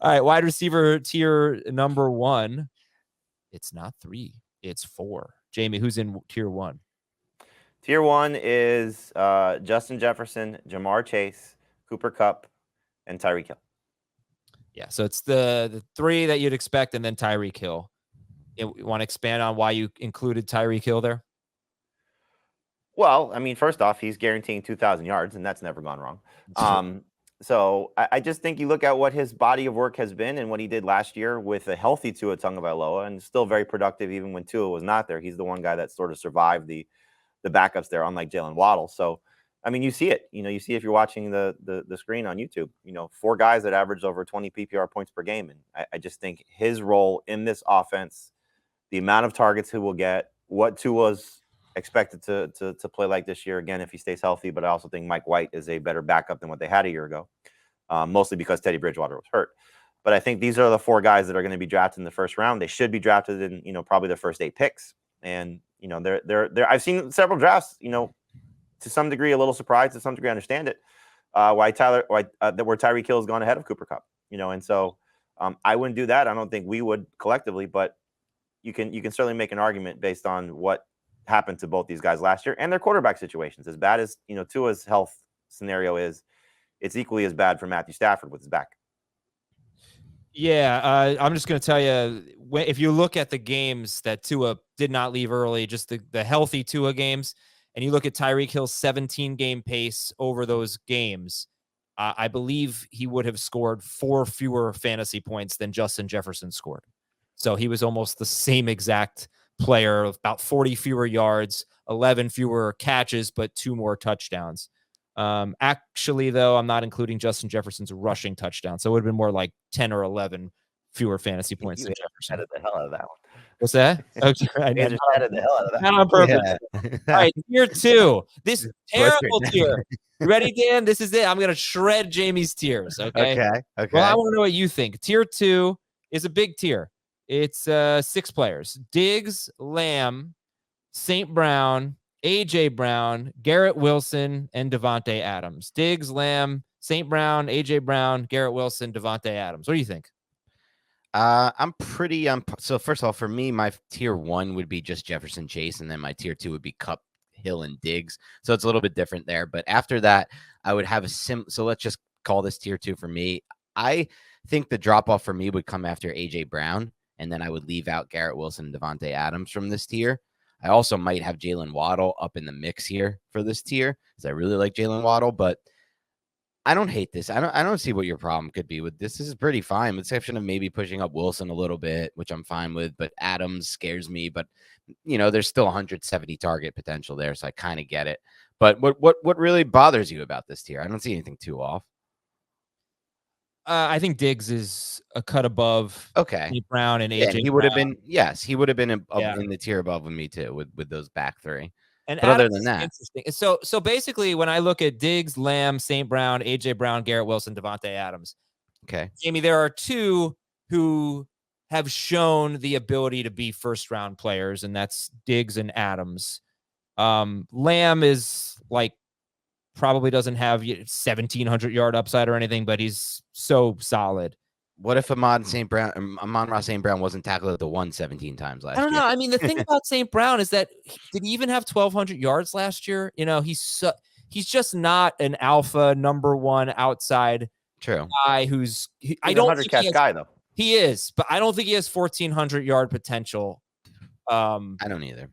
All right, wide receiver tier number 1. It's not 3. It's 4. Jamie, who's in tier 1? Tier 1 is Justin Jefferson, Jamar Chase, Cooper Kupp, and Tyreek Hill. Yeah, so it's the 3 that you'd expect, and then Tyreek Hill. You want to expand on why you included Tyreek Hill there? Well, I mean, first off, he's guaranteeing 2,000 yards, and that's never gone wrong. So I just think you look at what his body of work has been and what he did last year with a healthy Tua Tagovailoa, and still very productive even when Tua was not there. He's the one guy that sort of survived the backups there, unlike Jalen Waddle. So, I mean, you see it. You see if you're watching the screen on YouTube. 4 guys that averaged over 20 PPR points per game, and I just think his role in this offense, the amount of targets he will get, what Tua's expected to play like this year, again, if he stays healthy. But I also think Mike White is a better backup than what they had a year ago, mostly because Teddy Bridgewater was hurt. But I think these are the 4 guys that are going to be drafted in the first round. They should be drafted in, probably their first 8 picks. And, they're I've seen several drafts, to some degree, a little surprised, to some degree, I understand it, where Tyreek Hill has gone ahead of Cooper Kupp, and so I wouldn't do that. I don't think we would collectively, but you can certainly make an argument based on what happened to both these guys last year and their quarterback situations. As bad as Tua's health scenario is, it's equally as bad for Matthew Stafford with his back. Yeah, I'm just going to tell you, if you look at the games that Tua did not leave early, just the healthy Tua games, and you look at Tyreek Hill's 17-game pace over those games, I believe he would have scored 4 fewer fantasy points than Justin Jefferson scored. So he was almost the same exact player, about 40 fewer yards, 11 fewer catches, but 2 more touchdowns. Actually, though, I'm not including Justin Jefferson's rushing touchdown. So it would have been more like 10 or 11 fewer fantasy points than Jefferson. Edited the hell out of that one. What's that? Okay, I just edited the hell out of that. Not on purpose. Yeah. All right, tier 2. This terrible tier. You ready, Dan? This is it. I'm going to shred Jamie's tiers, okay? Okay. Well, I want to know what you think. Tier 2 is a big tier. It's 6 players. Diggs, Lamb, St. Brown, A.J. Brown, Garrett Wilson, and Devontae Adams. Diggs, Lamb, St. Brown, A.J. Brown, Garrett Wilson, Devontae Adams. What do you think? I'm pretty so first of all, for me, my tier 1 would be just Jefferson, Chase, and then my tier 2 would be Kupp, Hill, and Diggs. So it's a little bit different there. But after that, I would have so let's just call this tier 2 for me. I think the drop off for me would come after A.J. Brown, and then I would leave out Garrett Wilson and Devontae Adams from this tier. I also might have Jalen Waddle up in the mix here for this tier, because I really like Jalen Waddle, but I don't hate this. I don't see what your problem could be with this. This is pretty fine, with the exception of maybe pushing up Wilson a little bit, which I'm fine with, but Adams scares me. But there's still 170 target potential there, so I kind of get it. But what really bothers you about this tier? I don't see anything too off. I think Diggs is a cut above. Okay, Brown and AJ. He would have been. Yes, he would have been in the tier above with me too, with those back 3. And but other than that, interesting. So basically, when I look at Diggs, Lamb, St. Brown, AJ Brown, Garrett Wilson, Devontae Adams, okay, Jamie, there are 2 who have shown the ability to be first-round players, and that's Diggs and Adams. Lamb is probably doesn't have 1,700-yard upside or anything, but he's so solid. What if Amon-Ra St. Brown wasn't tackled at the 117 times last year? I don't know. I mean, the thing about St. Brown is that did he even have 1,200 yards last year? He's just not an alpha number 1 outside guy he's I don't 100 catch guy though. He is, but I don't think he has 1,400 yard potential. I don't either.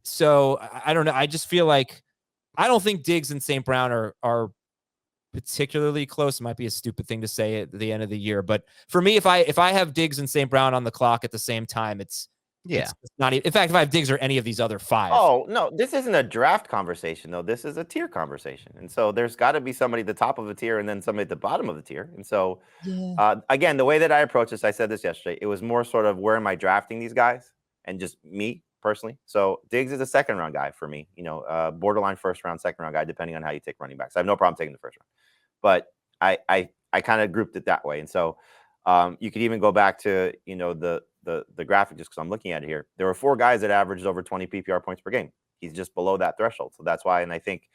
So I don't know. I just feel like I don't think Diggs and St. Brown are particularly close. It might be a stupid thing to say at the end of the year, but for me, if I have Diggs and St. Brown on the clock at the same time, it's not. In fact, if I have Diggs or any of these other 5. Oh no, this isn't a draft conversation though. This is a tier conversation, and so there's got to be somebody at the top of a tier and then somebody at the bottom of the tier. And so, again, the way that I approach this, I said this yesterday. It was more sort of where am I drafting these guys, and just me personally. So Diggs is a 2nd round guy for me. Borderline 1st round, 2nd round guy, depending on how you take running backs. I have no problem taking the 1st round. But I kind of grouped it that way. And so you could even go back to, the graphic, just because I'm looking at it here. There were 4 guys that averaged over 20 PPR points per game. He's just below that threshold. So that's why. And I think,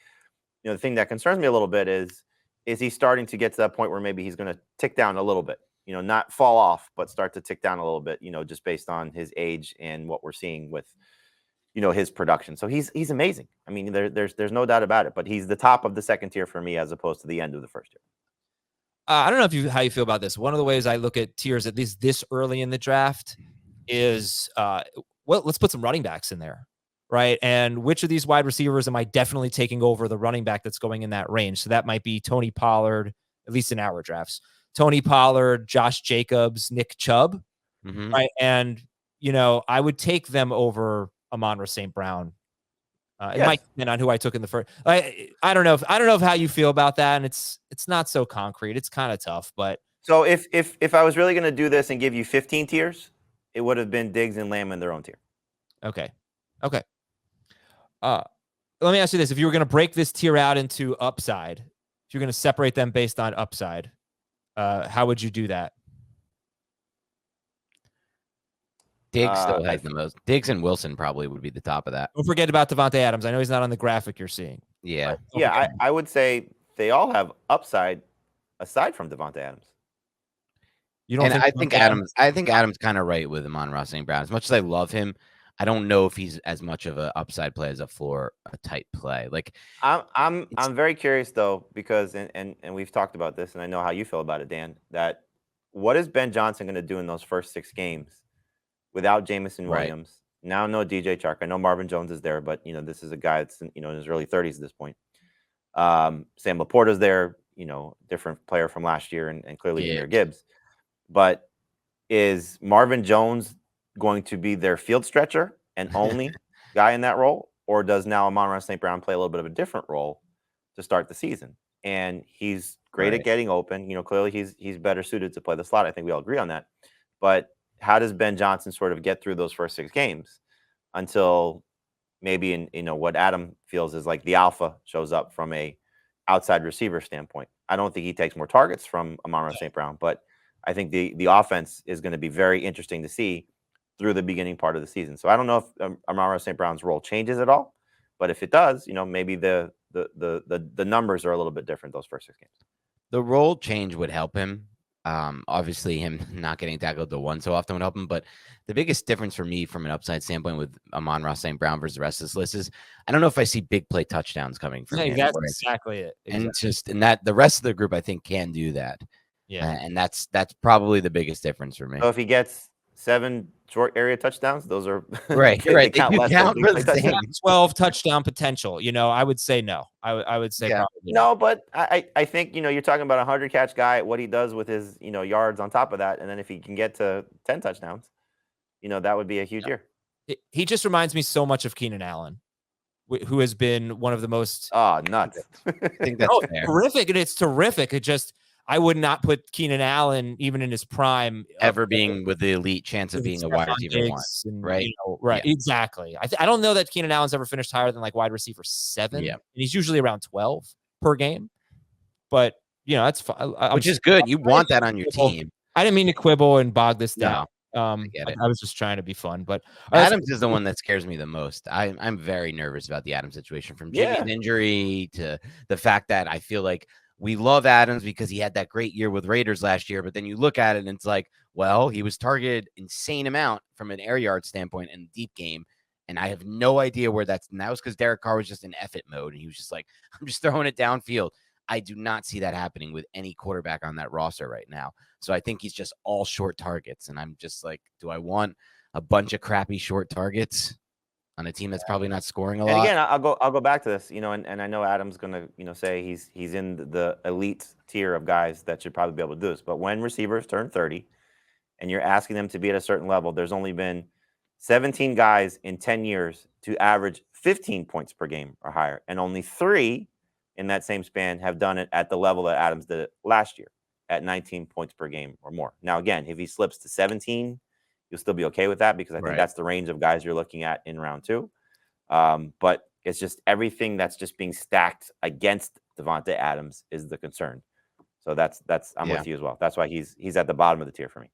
the thing that concerns me a little bit is he starting to get to that point where maybe he's going to tick down a little bit. not fall off, but start to tick down a little bit, just based on his age and what we're seeing with, his production. So he's amazing. I mean, there's no doubt about it, but he's the top of the second tier for me as opposed to the end of the first tier. I don't know how you feel about this. One of the ways I look at tiers, at least this early in the draft, is let's put some running backs in there, right? And which of these wide receivers am I definitely taking over the running back that's going in that range? So that might be Tony Pollard, at least in our drafts. Tony Pollard, Josh Jacobs, Nick Chubb, right? And, I would take them over Amon-Ra St. Brown. It might depend on who I took in the first. I don't know if how you feel about that, and it's not so concrete. It's kind of tough, but so if I was really going to do this and give you 15 tiers, it would have been Diggs and Lamb in their own tier. Okay. Let me ask you this: if you were going to break this tier out into upside, if you're going to separate them based on upside, how would you do that? Diggs still has the most. Diggs and Wilson probably would be the top of that. Don't forget about Davante Adams. I know he's not on the graphic you're seeing. Yeah. I would say they all have upside aside from Davante Adams. You don't? And I think Adams kind of right with Amon-Ra St. Brown. As much as I love him, I don't know if he's as much of an upside play as a floor, a tight play. Like I'm very curious though, because and we've talked about this, and I know how you feel about it, Dan. That what is Ben Johnson going to do in those first 6 games without Jameson Williams? Right. Now no DJ Chark. I know Marvin Jones is there, but this is a guy that's in his early 30s at this point. Sam Laporta's there, different player from last year, and clearly Jahmyr Gibbs. But is Marvin Jones going to be their field stretcher and only guy in that role, or does now Amon-Ra St. Brown play a little bit of a different role to start the season? And he's great at getting open. Clearly he's better suited to play the slot. I think we all agree on that. But how does Ben Johnson sort of get through those first 6 games until maybe in what Adam feels is like the alpha shows up from a outside receiver standpoint? I don't think he takes more targets from Amon-Ra St. Brown, but I think the offense is going to be very interesting to see through the beginning part of the season. So I don't know if Amon-Ra St. Brown's role changes at all, but if it does, maybe the numbers are a little bit different those first 6 games. The role change would help him. Obviously, him not getting tackled to 1 so often would help him. But the biggest difference for me from an upside standpoint with Amon-Ra St. Brown versus the rest of this list is I don't know if I see big play touchdowns coming from him. That's exactly it. Exactly. And that the rest of the group I think can do that. Yeah, and that's probably the biggest difference for me. So if he gets 7 short area touchdowns, those are right. They count less than 12 touchdown potential. I would say no. I would say probably no. But I think you're talking about a 100-catch guy. What he does with his yards on top of that, and then if he can get to 10 touchdowns, that would be a huge year. He just reminds me so much of Keenan Allen, who has been one of the most nuts. I think that's terrific, and it's terrific. I would not put Keenan Allen even in his prime ever being with the elite chance of being a wide receiver 1, right? Right, yeah. Exactly. I don't know that Keenan Allen's ever finished higher than like wide receiver 7. Yeah, and he's usually around 12 per game. But that's fine. Which is good. You want that on your team. I didn't mean to quibble and bog this down. I was just trying to be fun. But Adams is the one that scares me the most. I'm very nervous about the Adams situation, from Jimmy's injury to the fact that I feel like we love Adams because he had that great year with Raiders last year, but then you look at it and it's like, well, he was targeted insane amount from an air yard standpoint in the deep game, and I have no idea where that's. And that was because Derek Carr was just in F it mode, and he was just like, I'm just throwing it downfield. I do not see that happening with any quarterback on that roster right now. So I think he's just all short targets, and I'm just like, do I want a bunch of crappy short targets on a team that's probably not scoring a lot? And again, I'll go back to this, and I know Adam's gonna, say he's in the elite tier of guys that should probably be able to do this. But when receivers turn 30 and you're asking them to be at a certain level, there's only been 17 guys in 10 years to average 15 points per game or higher, and only 3 in that same span have done it at the level that Adams did it last year at 19 points per game or more. Now, again, if he slips to 17, you'll still be okay with that, because I think that's the range of guys you're looking at in round 2. But it's just everything that's just being stacked against Davante Adams is the concern. So that's I'm with you as well. That's why he's at the bottom of the tier for me.